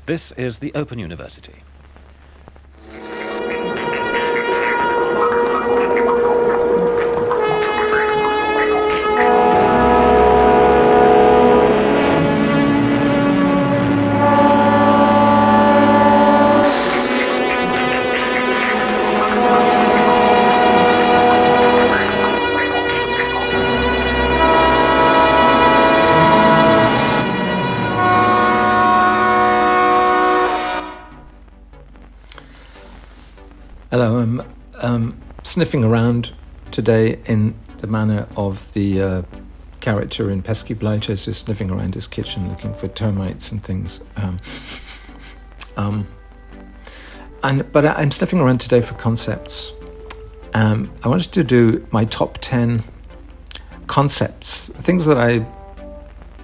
This is the Open University. Hello, I'm sniffing around today in the manner of the character in Pesky Blighters, just sniffing around his kitchen looking for termites and things. But I'm sniffing around today for concepts. I wanted to do my top 10 concepts, things that I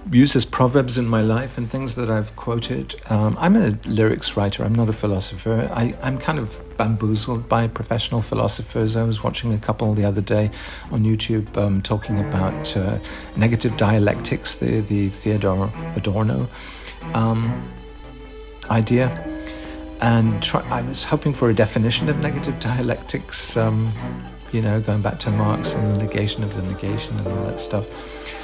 use as proverbs in my life and things that I've quoted. I'm a lyrics writer, I'm not a philosopher. I'm kind of bamboozled by professional philosophers. I was watching a couple the other day on YouTube talking about negative dialectics, the Theodor Adorno idea. And I was hoping for a definition of negative dialectics, going back to Marx and the negation of the negation and all that stuff.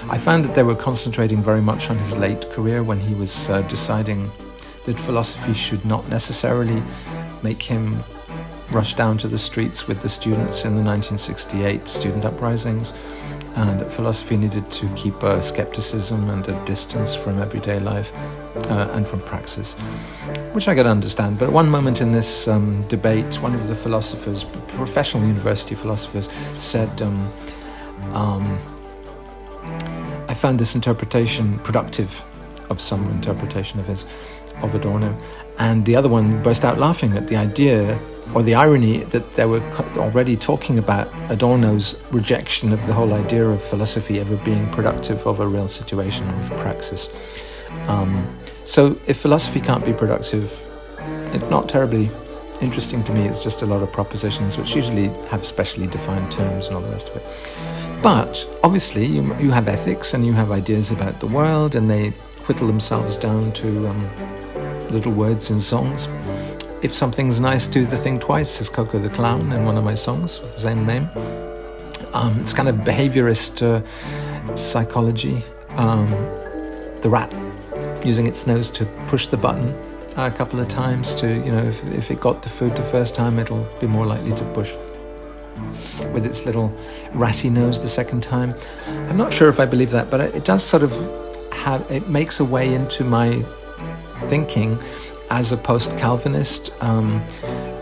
I found that they were concentrating very much on his late career when he was deciding that philosophy should not necessarily make him rush down to the streets with the students in the 1968 student uprisings, and that philosophy needed to keep skepticism and a distance from everyday life and from praxis, which I could understand. But at one moment in this debate, one of the philosophers, professional university philosophers, said, I found this interpretation productive of some interpretation of Adorno, and the other one burst out laughing at the idea or the irony that they were already talking about Adorno's rejection of the whole idea of philosophy ever being productive of a real situation or of praxis. So if philosophy can't be productive, it's not terribly interesting to me. It's just a lot of propositions which usually have specially defined terms and all the rest of it. But obviously you have ethics and you have ideas about the world, and they whittle themselves down to little words in songs. If something's nice, do the thing twice, says Coco the Clown in one of my songs with the same name. It's kind of behaviorist psychology. The rat using its nose to push the button a couple of times to, if it got the food the first time, it'll be more likely to push with its little ratty nose the second time. I'm not sure if I believe that, but it does sort of it makes a way into my thinking as a post-Calvinist,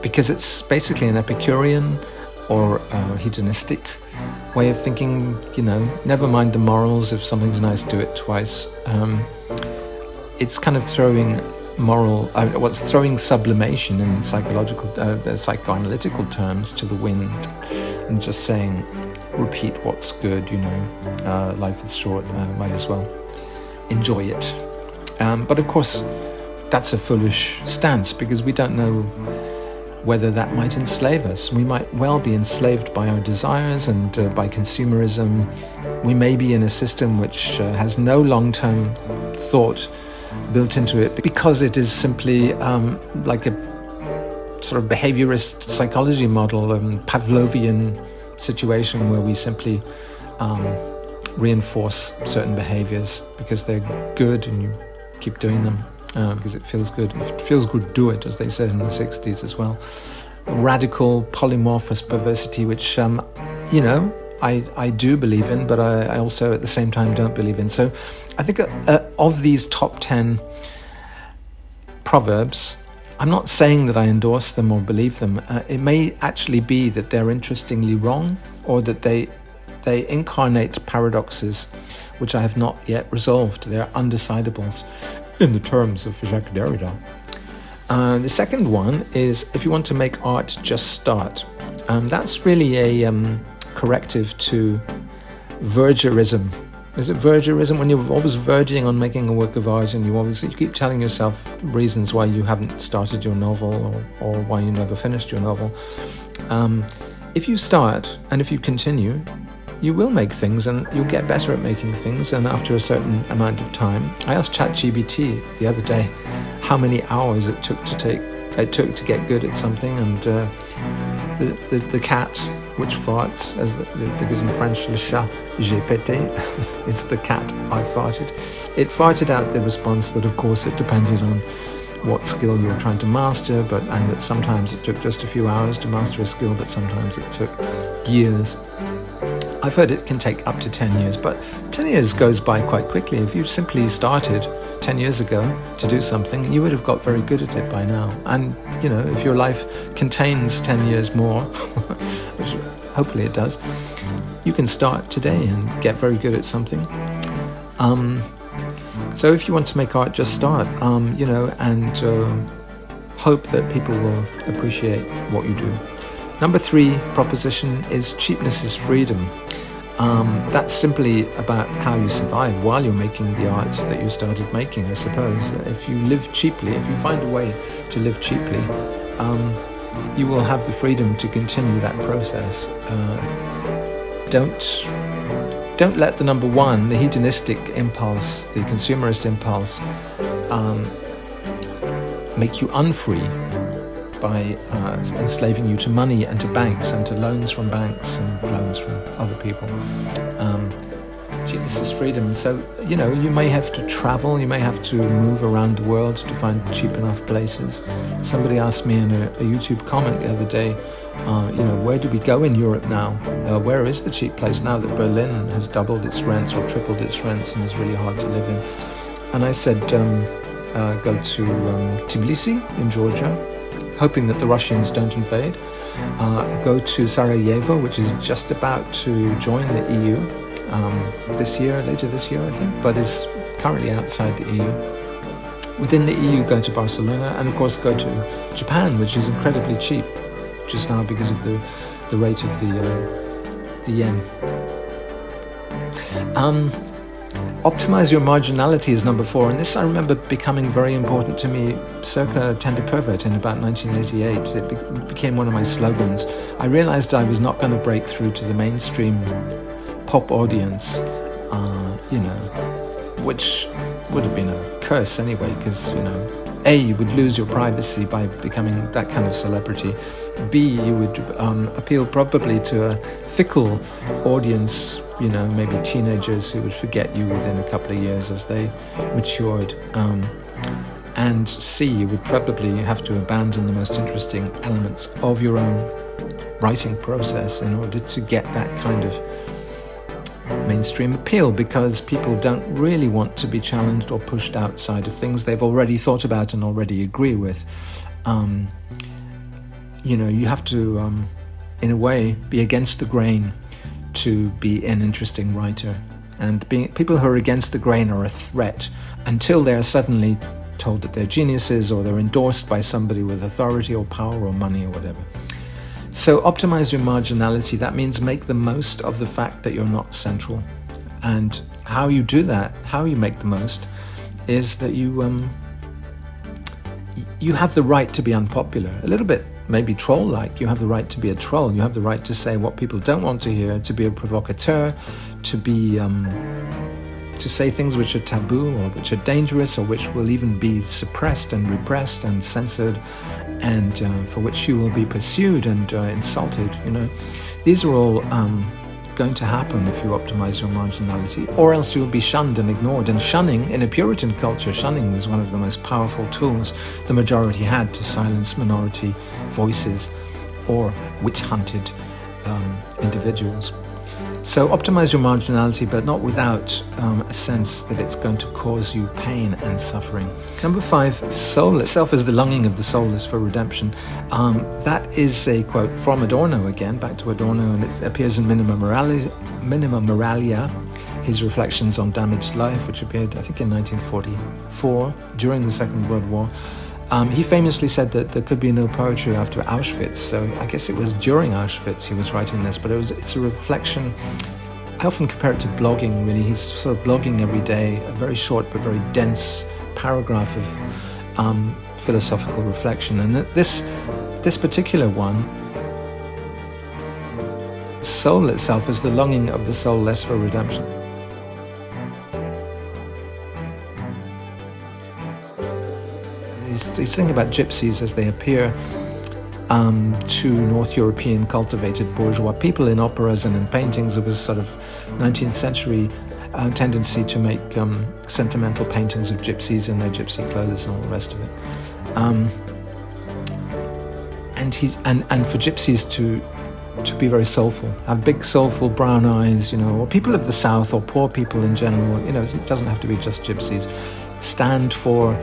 because it's basically an Epicurean or hedonistic way of thinking. Never mind the morals. If something's nice, do it twice. It's kind of throwing throwing sublimation in psychoanalytical terms to the wind, and just saying, repeat what's good. Life is short. Might as well enjoy it. But of course, that's a foolish stance, because we don't know whether that might enslave us. We might well be enslaved by our desires and by consumerism. We may be in a system which has no long-term thought built into it, because it is simply like a sort of behaviorist psychology model, Pavlovian situation where we simply reinforce certain behaviors because they're good and you keep doing them. Because it feels good. If it feels good, do it, as they said in the 60s as well. Radical polymorphous perversity, which, I do believe in, but I also at the same time don't believe in. So I think of these top 10 proverbs, I'm not saying that I endorse them or believe them. It may actually be that they're interestingly wrong, or that they incarnate paradoxes which I have not yet resolved. They're undecidables, in the terms of Jacques Derrida. The second one is, if you want to make art, just start. That's really a corrective to vergerism. Is it vergerism? When you're always verging on making a work of art, and you keep telling yourself reasons why you haven't started your novel or why you never finished your novel. If you start and if you continue, you will make things and you'll get better at making things. And after a certain amount of time, I asked ChatGPT the other day how many hours it took to get good at something, and the cat which farts, because in French le chat j'ai pété, it's the cat I farted. It farted out the response that of course it depended on what skill you were trying to master, and that sometimes it took just a few hours to master a skill, but sometimes it took years. I've heard it can take up to 10 years, but 10 years goes by quite quickly. If you simply started 10 years ago to do something, you would have got very good at it by now. And, if your life contains 10 years more, which hopefully it does, you can start today and get very good at something. So if you want to make art, just start, and hope that people will appreciate what you do. Number 3 proposition is cheapness is freedom. That's simply about how you survive while you're making the art that you started making, I suppose. If you live cheaply, if you find a way to live cheaply, you will have the freedom to continue that process. Don't let the number 1, the hedonistic impulse, the consumerist impulse, make you unfree by enslaving you to money and to banks and to loans from banks and loans from other people. Cheapness is freedom. So, you may have to travel, you may have to move around the world to find cheap enough places. Somebody asked me in a YouTube comment the other day, where do we go in Europe now? Where is the cheap place now that Berlin has doubled its rents or tripled its rents and is really hard to live in? And I said, go to Tbilisi in Georgia, hoping that the Russians don't invade. Go to Sarajevo, which is just about to join the EU later this year, I think, but is currently outside the EU. Within the EU, go to Barcelona, and of course go to Japan, which is incredibly cheap just now because of the rate of the yen. Optimize your marginality is number 4, and this I remember becoming very important to me circa Tender Pervert in about 1988. It became one of my slogans. I realized I was not going to break through to the mainstream pop audience, which would have been a curse anyway, because, A, you would lose your privacy by becoming that kind of celebrity. B, you would appeal probably to a fickle audience, maybe teenagers who would forget you within a couple of years as they matured. And C, you would probably have to abandon the most interesting elements of your own writing process in order to get that kind of mainstream appeal, because people don't really want to be challenged or pushed outside of things they've already thought about and already agree with. You have to, in a way, be against the grain to be an interesting writer. And people who are against the grain are a threat until they're suddenly told that they're geniuses or they're endorsed by somebody with authority or power or money or whatever. So optimize your marginality. That means make the most of the fact that you're not central. And how you do that, how you make the most, is that you have the right to be unpopular. A little bit maybe troll-like. You have the right to be a troll. You have the right to say what people don't want to hear, to be a provocateur, to be to say things which are taboo or which are dangerous or which will even be suppressed and repressed and censored, and for which you will be pursued and insulted. These are all going to happen if you optimize your marginality, or else you will be shunned and ignored. And shunning, in a Puritan culture, shunning was one of the most powerful tools the majority had to silence minority voices or witch-hunted individuals. So optimize your marginality, but not without a sense that it's going to cause you pain and suffering. Number 5, soulless. Self is the longing of the soulless for redemption. That is a quote from Adorno again, back to Adorno, and it appears in Minima Moralia, his reflections on damaged life, which appeared, I think, in 1944, during the Second World War. He famously said that there could be no poetry after Auschwitz, so I guess it was during Auschwitz he was writing this, but it's a reflection. I often compare it to blogging, really. He's sort of blogging every day, a very short but very dense paragraph of philosophical reflection. And this particular one soul itself as the longing of the soulless for redemption. He's thinking about gypsies as they appear to North European cultivated bourgeois people in operas and in paintings. There was sort of 19th century tendency to make sentimental paintings of gypsies in their gypsy clothes and all the rest of it. And for gypsies to be very soulful, have big soulful brown eyes, or people of the South or poor people in general, it doesn't have to be just gypsies, stand for,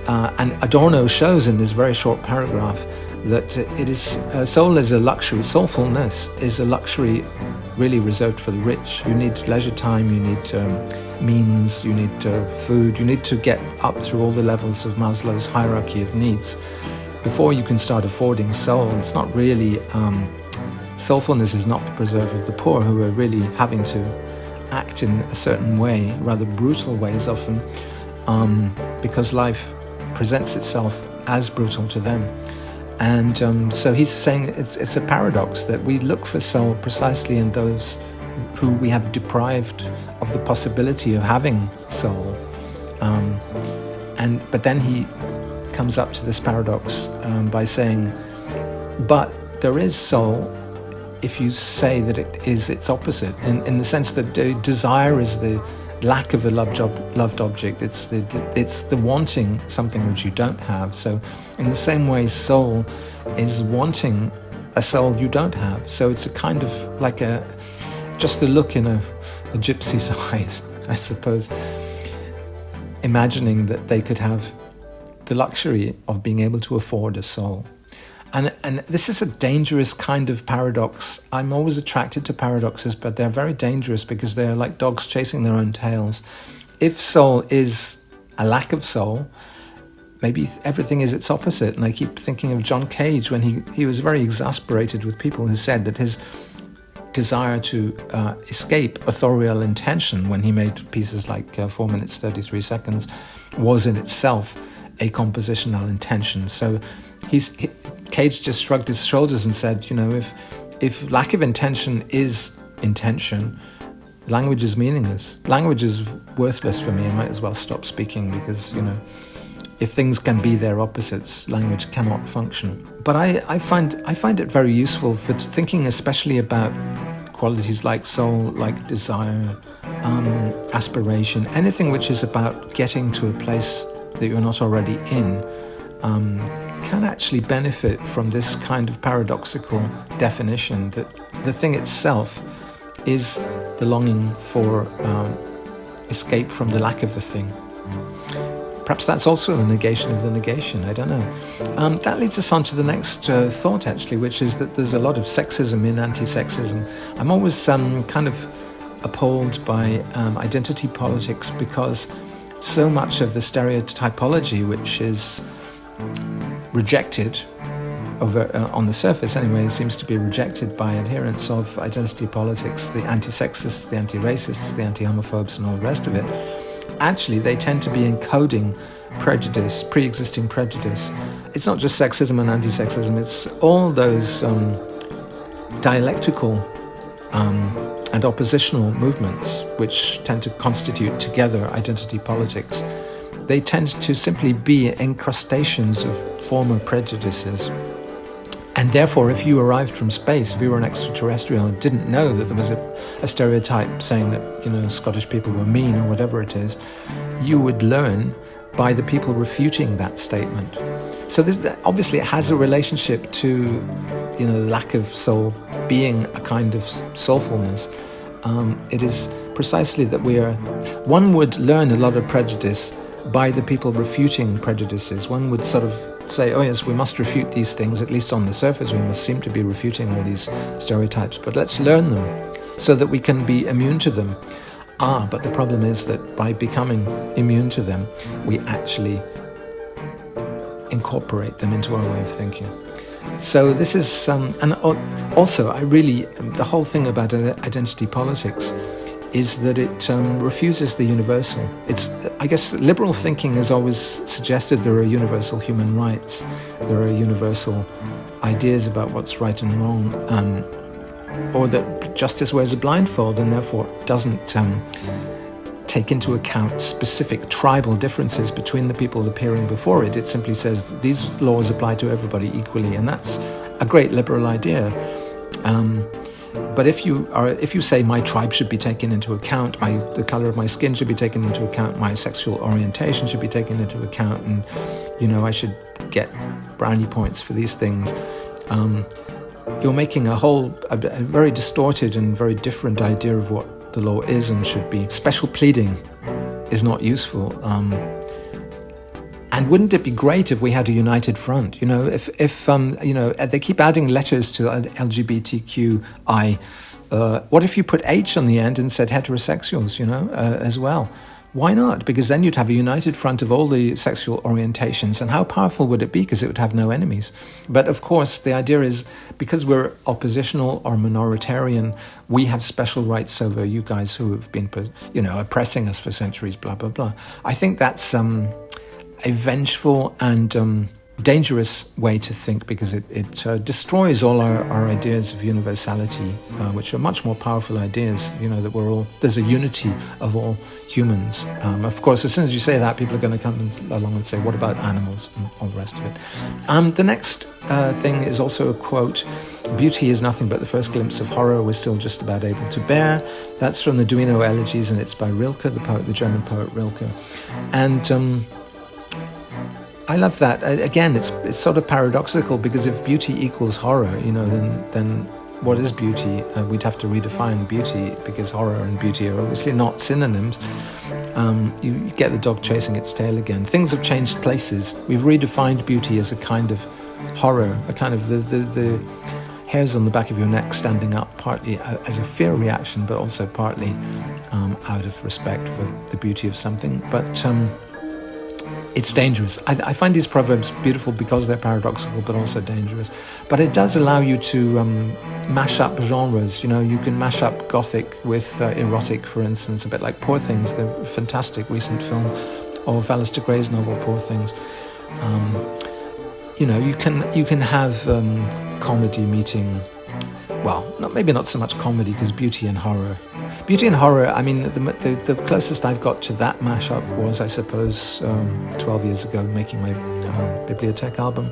and Adorno shows in this very short paragraph that it is, soul is a luxury, soulfulness is a luxury really reserved for the rich. You need leisure time, you need means, you need food, you need to get up through all the levels of Maslow's hierarchy of needs before you can start affording soul. It's not really, soulfulness is not the preserve of the poor, who are really having to act in a certain way, rather brutal ways often, because life presents itself as brutal to them. And so he's saying it's a paradox that we look for soul precisely in those who we have deprived of the possibility of having soul. But then he comes up to this paradox by saying, but there is soul if you say that it is its opposite, in the sense that desire is the lack of a loved object. It's the wanting something which you don't have. So in the same way, soul is wanting a soul you don't have. So it's a kind of like just the look in a gypsy's eyes, I suppose, imagining that they could have the luxury of being able to afford a soul. And this is a dangerous kind of paradox. I'm always attracted to paradoxes, but they're very dangerous because they're like dogs chasing their own tails. If soul is a lack of soul, maybe everything is its opposite. And I keep thinking of John Cage when he was very exasperated with people who said that his desire to escape authorial intention when he made pieces like 4 minutes 33 seconds was in itself a compositional intention. So Cage just shrugged his shoulders and said, if lack of intention is intention, language is meaningless. Language is worthless for me. I might as well stop speaking because, if things can be their opposites, language cannot function. But I find it very useful for thinking especially about qualities like soul, like desire, aspiration, anything which is about getting to a place that you're not already in, can actually benefit from this kind of paradoxical definition that the thing itself is the longing for escape from the lack of the thing. Perhaps that's also the negation of the negation, I don't know. That leads us on to the next thought, actually, which is that there's a lot of sexism in anti-sexism. I'm always kind of appalled by identity politics because so much of the stereotypology, which is rejected on the surface anyway, seems to be rejected by adherents of identity politics, the anti-sexists, the anti-racists, the anti-homophobes and all the rest of it. Actually, they tend to be encoding prejudice, pre-existing prejudice. It's not just sexism and anti-sexism, it's all those dialectical and oppositional movements which tend to constitute together identity politics. They tend to simply be encrustations of former prejudices. And therefore, if you arrived from space, if you were an extraterrestrial and didn't know that there was a stereotype saying that, Scottish people were mean or whatever it is, you would learn by the people refuting that statement. So obviously it has a relationship to, lack of soul being a kind of soulfulness. It is precisely that one would learn a lot of prejudice by the people refuting prejudices. One would sort of say, oh yes, we must refute these things, at least on the surface we must seem to be refuting all these stereotypes, but let's learn them so that we can be immune to them. But the problem is that by becoming immune to them, we actually incorporate them into our way of thinking. So this is, and also the whole thing about identity politics is that it refuses the universal. I guess liberal thinking has always suggested there are universal human rights, there are universal ideas about what's right and wrong, or that justice wears a blindfold and therefore doesn't take into account specific tribal differences between the people appearing before it. It simply says that these laws apply to everybody equally, and that's a great liberal idea. But if you say my tribe should be taken into account, the color of my skin should be taken into account, my sexual orientation should be taken into account, and I should get brownie points for these things, you're making a very distorted and very different idea of what the law is and should be. Special pleading is not useful. And wouldn't it be great if we had a united front? If they keep adding letters to LGBTQI. What if you put H on the end and said heterosexuals, as well? Why not? Because then you'd have a united front of all the sexual orientations. And how powerful would it be? Because it would have no enemies. But of course, the idea is, because we're oppositional or minoritarian, we have special rights over you guys who have been, oppressing us for centuries, blah, blah, blah. I think that's a vengeful and dangerous way to think, because it destroys all our ideas of universality, which are much more powerful ideas, that there's a unity of all humans. Of course, as soon as you say that, people are going to come along and say, what about animals and all the rest of it? The next thing is also a quote: "Beauty is nothing but the first glimpse of horror we're still just about able to bear." That's from the Duino Elegies, and it's by Rilke, the German poet Rilke. And I love that. Again, it's sort of paradoxical, because if beauty equals horror, then what is beauty? We'd have to redefine beauty, because horror and beauty are obviously not synonyms. You get the dog chasing its tail again. Things have changed places. We've redefined beauty as a kind of horror, a kind of the hairs on the back of your neck standing up, partly as a fear reaction, but also partly out of respect for the beauty of something. But it's dangerous. I find these proverbs beautiful because they're paradoxical, but also dangerous. But it does allow you to mash up genres. You can mash up gothic with erotic, for instance, a bit like Poor Things, the fantastic recent film, of Alistair Gray's novel Poor Things. You can have comedy meeting, well, maybe not so much comedy, because beauty and horror. Beauty and horror, I mean, the closest I've got to that mashup was, I suppose, 12 years ago, making my Bibliothèque album,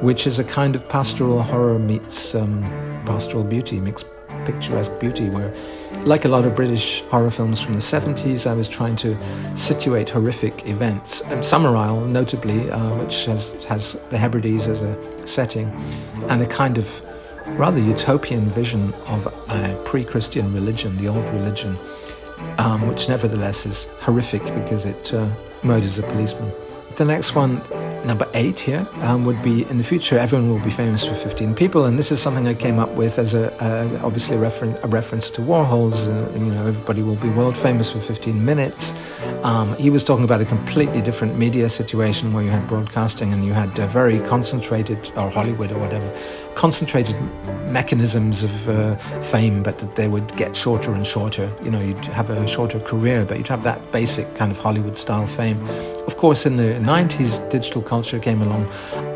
which is a kind of pastoral horror meets pastoral beauty, mixed picturesque beauty, where, like a lot of British horror films from the 70s, I was trying to situate horrific events. Summerisle, notably, which has the Hebrides as a setting, and a kind of rather utopian vision of a pre-Christian religion, the old religion, which nevertheless is horrific because it murders a policeman. The next one, number 8 here, would be: in the future everyone will be famous for 15 people. And this is something I came up with as obviously a reference to Warhol's. Everybody will be world famous for 15 minutes. He was talking about a completely different media situation, where you had broadcasting and you had very concentrated, or Hollywood or whatever, concentrated mechanisms of fame, but that they would get shorter and shorter. You'd have a shorter career, but you'd have that basic kind of Hollywood-style fame. Of course, in the 90s, digital culture came along.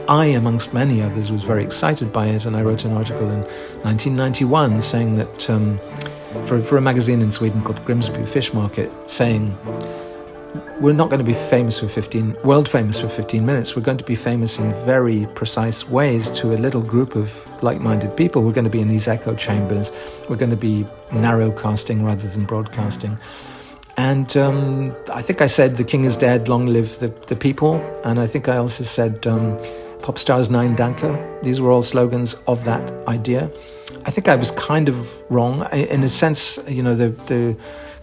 I, amongst many others, was very excited by it, and I wrote an article in 1991 saying that, for a magazine in Sweden called Grimsby Fish Market, saying, we're not going to be world famous for 15 minutes. We're going to be famous in very precise ways to a little group of like-minded people. We're going to be in these echo chambers. We're going to be narrowcasting rather than broadcasting. And I think I said, the king is dead, long live the people. And I think I also said, pop stars nein danke. These were all slogans of that idea. I think I was kind of wrong. In a sense, the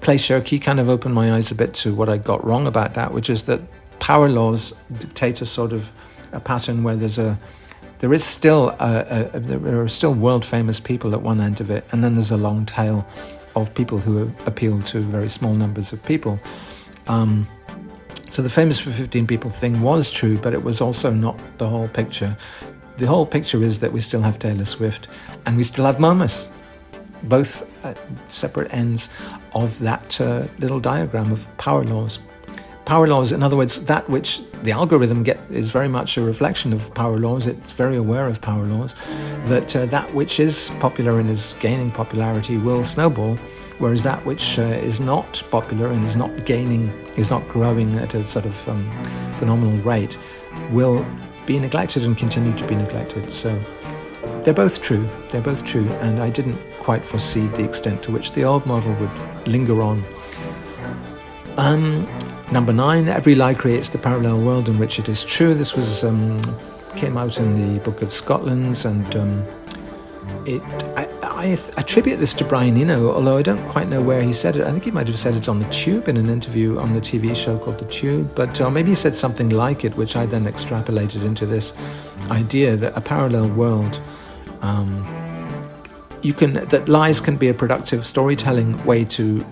Clay Shirky kind of opened my eyes a bit to what I got wrong about that, which is that power laws dictate a sort of a pattern where there are still world famous people at one end of it, and then there's a long tail of people who appeal to very small numbers of people. So the famous for 15 people thing was true, but it was also not the whole picture. The whole picture is that we still have Taylor Swift, and we still have Momus, both at separate ends of that little diagram of power laws. power laws, in other words, that which the algorithm is very much a reflection of power laws. It's very aware of power laws, that that which is popular and is gaining popularity will snowball, whereas that which is not popular and is not growing at a sort of phenomenal rate will be neglected and continue to be neglected. So they're both true, and I didn't quite foresee the extent to which the old model would linger on. Number 9, every lie creates the parallel world in which it is true. This was came out in the Book of Scotland's, and I attribute this to Brian Eno, although I don't quite know where he said it. I think he might have said it on the Tube in an interview on the TV show called The Tube, but maybe he said something like it, which I then extrapolated into this idea that a parallel world, that lies can be a productive storytelling way to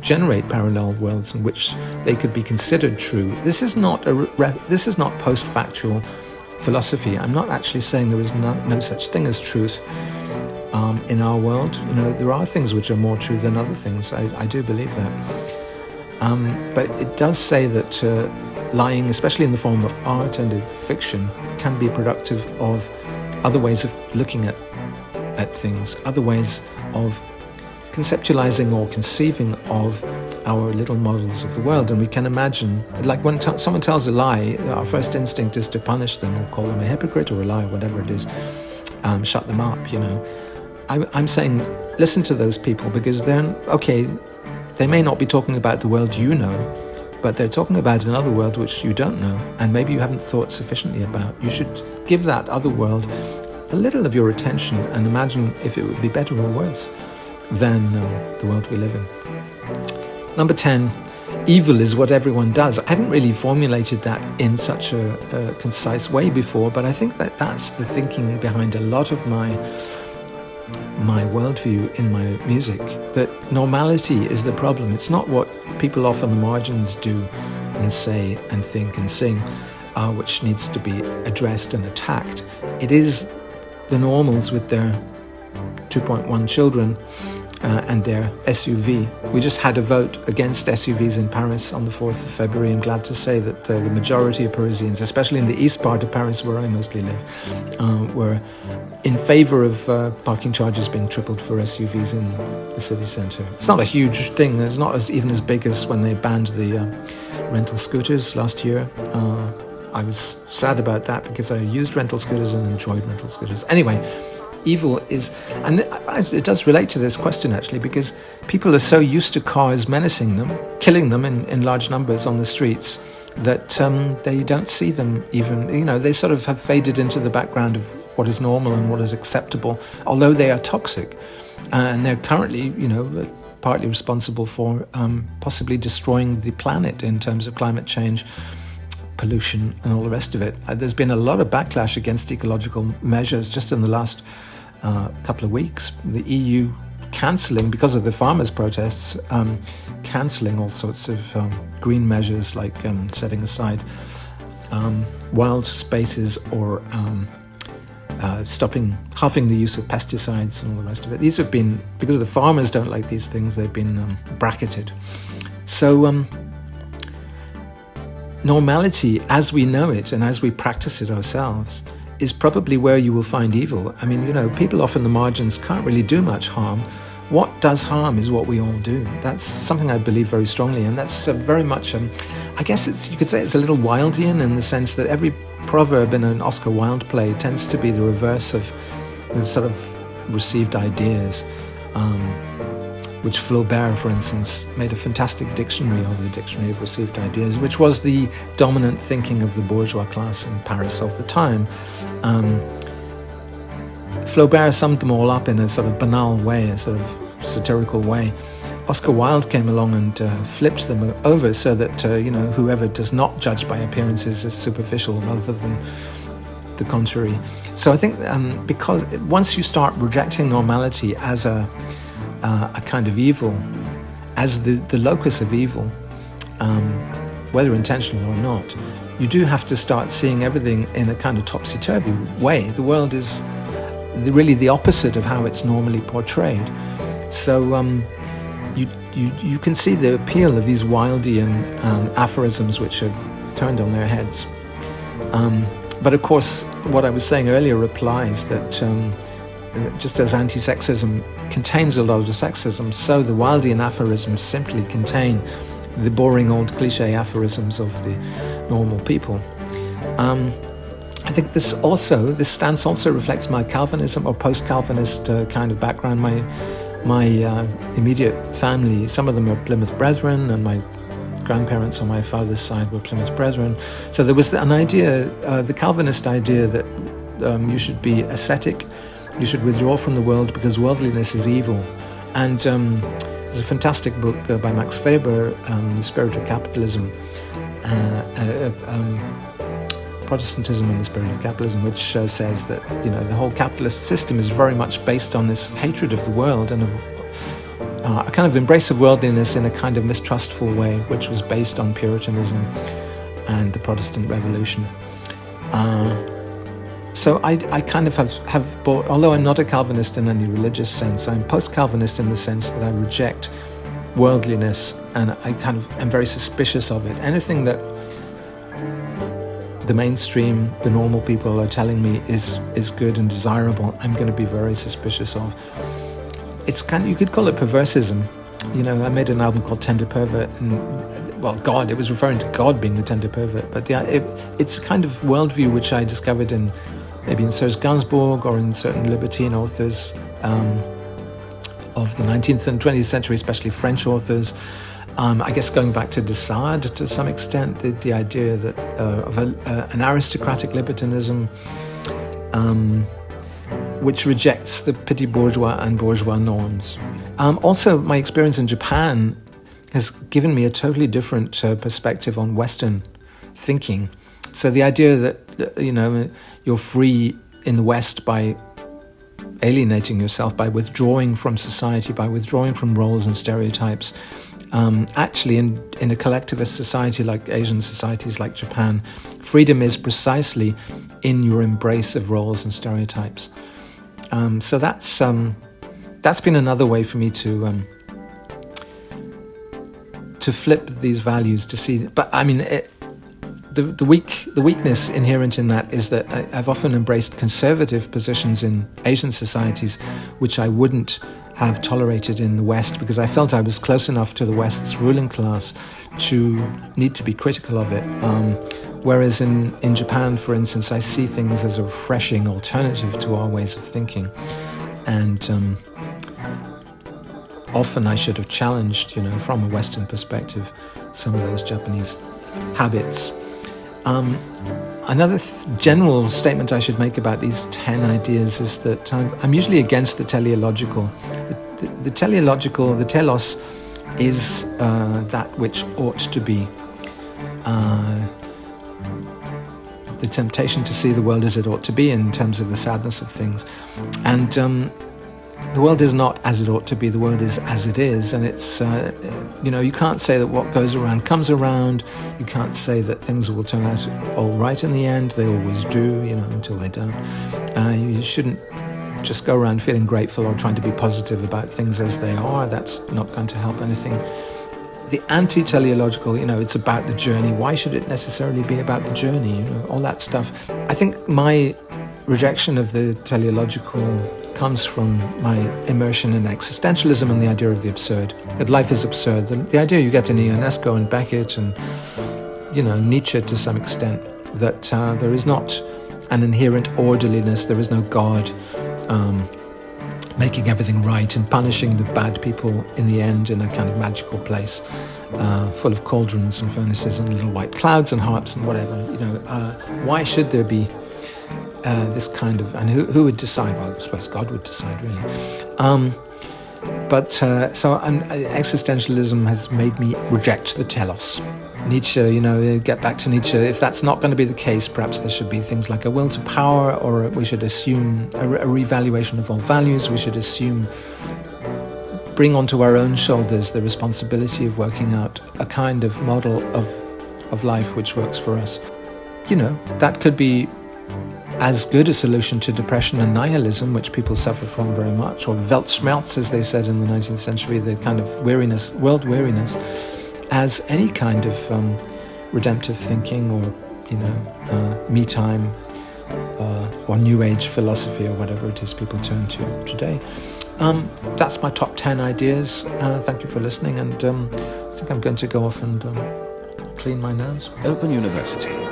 generate parallel worlds in which they could be considered true. This is not post-factual philosophy. I'm not actually saying there is no such thing as truth in our world. There are things which are more true than other things. I do believe that. But it does say that lying, especially in the form of art and fiction, can be productive of other ways of looking at things, other ways of conceptualizing or conceiving of our little models of the world. And we can imagine, like when someone tells a lie, our first instinct is to punish them or call them a hypocrite or a liar, whatever it is, shut them up, I'm saying, listen to those people, because they may not be talking about the world you know, but they're talking about another world which you don't know, and maybe you haven't thought sufficiently about. You should give that other world a little of your attention and imagine if it would be better or worse than the world we live in. Number 10, evil is what everyone does. I haven't really formulated that in such a concise way before, but I think that's the thinking behind a lot of my worldview in my music, that normality is the problem. It's not what people off on the margins do and say and think and sing, which needs to be addressed and attacked. It is the normals with their 2.1 children and their SUV. We just had a vote against SUVs in Paris on the 4th of February, and glad to say that the majority of Parisians, especially in the east part of Paris where I mostly live, were in favour of parking charges being tripled for SUVs in the city centre. It's not a huge thing. It's not even as big as when they banned the rental scooters last year. I was sad about that because I used rental scooters and enjoyed rental scooters. Anyway, evil is, and it does relate to this question actually, because people are so used to cars menacing them, killing them in large numbers on the streets, that they don't see them even, they sort of have faded into the background of what is normal and what is acceptable, although they are toxic. And they're currently, partly responsible for possibly destroying the planet in terms of climate change, pollution and all the rest of it. There's been a lot of backlash against ecological measures just in the last couple of weeks. The EU cancelling, because of the farmers' protests, cancelling all sorts of green measures like setting aside wild spaces or halving the use of pesticides and all the rest of it. These have been, because the farmers don't like these things, they've been bracketed. So normality, as we know it and as we practice it ourselves, is probably where you will find evil. I mean, people off in the margins can't really do much harm. What does harm is what we all do. That's something I believe very strongly, and that's very much, I guess you could say it's a little Wildian in the sense that every proverb in an Oscar Wilde play tends to be the reverse of the sort of received ideas, which Flaubert, for instance, made a fantastic dictionary of, the Dictionary of Received Ideas, which was the dominant thinking of the bourgeois class in Paris of the time. Flaubert summed them all up in a sort of banal way, a sort of satirical way. Oscar Wilde came along and flipped them over so that, whoever does not judge by appearances is superficial rather than the contrary. So I think because once you start rejecting normality as a kind of evil, as the locus of evil, whether intentional or not, you do have to start seeing everything in a kind of topsy-turvy way. The world is really the opposite of how it's normally portrayed. So you can see the appeal of these Wildean aphorisms which are turned on their heads. But of course, what I was saying earlier applies, that just as anti-sexism contains a lot of sexism, so the Wildean aphorisms simply contain the boring old cliche aphorisms of the normal people. I think this stance also reflects my Calvinism or post-Calvinist kind of background. My immediate family, some of them are Plymouth Brethren, and my grandparents on my father's side were Plymouth Brethren. So there was an idea, the Calvinist idea, that you should be ascetic, you should withdraw from the world because worldliness is evil. And there's a fantastic book by Max Weber, The Spirit of Capitalism, Protestantism and the Spirit of Capitalism, which says that, the whole capitalist system is very much based on this hatred of the world and of a kind of embrace of worldliness in a kind of mistrustful way, which was based on Puritanism and the Protestant Revolution. So I kind of have bought, although I'm not a Calvinist in any religious sense, I'm post-Calvinist in the sense that I reject worldliness, and I kind of am very suspicious of it. Anything that the mainstream, the normal people are telling me is good and desirable, I'm going to be very suspicious of. It's kind of, you could call it perversism. I made an album called Tender Pervert, and God, it was referring to God being the tender pervert, but it's a kind of worldview which I discovered maybe in Serge Gainsbourg or in certain libertine authors of the 19th and 20th century, especially French authors. I guess going back to de Sade to some extent, the idea that of an aristocratic libertinism, which rejects the petit bourgeois and bourgeois norms. Also, my experience in Japan has given me a totally different perspective on Western thinking. So the idea that, you're free in the West by alienating yourself, by withdrawing from society, by withdrawing from roles and stereotypes. Actually, in a collectivist society like Asian societies like Japan, freedom is precisely in your embrace of roles and stereotypes. So that's been another way for me to flip these values, to see. But I mean, the weakness inherent in that is that I've often embraced conservative positions in Asian societies, which I wouldn't have tolerated in the West, because I felt I was close enough to the West's ruling class to need to be critical of it. Whereas in Japan, for instance, I see things as a refreshing alternative to our ways of thinking. And often I should have challenged, from a Western perspective, some of those Japanese habits. Another general statement I should make about these 10 ideas is that I'm usually against the teleological. The teleological, the telos, is that which ought to be. The temptation to see the world as it ought to be in terms of the sadness of things. And the world is not as it ought to be, the world is as it is. And it's, you can't say that what goes around comes around. You can't say that things will turn out all right in the end. They always do, until they don't. You shouldn't just go around feeling grateful or trying to be positive about things as they are. That's not going to help anything. The anti-teleological, it's about the journey. Why should it necessarily be about the journey? All that stuff. I think my rejection of the teleological comes from my immersion in existentialism and the idea of the absurd. That life is absurd. The idea you get in Ionesco and Beckett and, Nietzsche to some extent, that there is not an inherent orderliness. There is no God making everything right and punishing the bad people in the end in a kind of magical place, full of cauldrons and furnaces and little white clouds and harps and whatever. Why should there be this kind of, and who would decide? Well, I suppose God would decide, really. So existentialism has made me reject the telos. Nietzsche, get back to Nietzsche. If that's not going to be the case, perhaps there should be things like a will to power, or we should assume a revaluation of all values. We should bring onto our own shoulders the responsibility of working out a kind of model of life which works for us. That could be as good a solution to depression and nihilism, which people suffer from very much, or Weltschmerz, as they said in the 19th century, the kind of weariness, world weariness, as any kind of redemptive thinking, or me time, or New Age philosophy, or whatever it is people turn to today. That's my top 10 ideas. Thank you for listening, and I think I'm going to go off and clean my nose. Open University.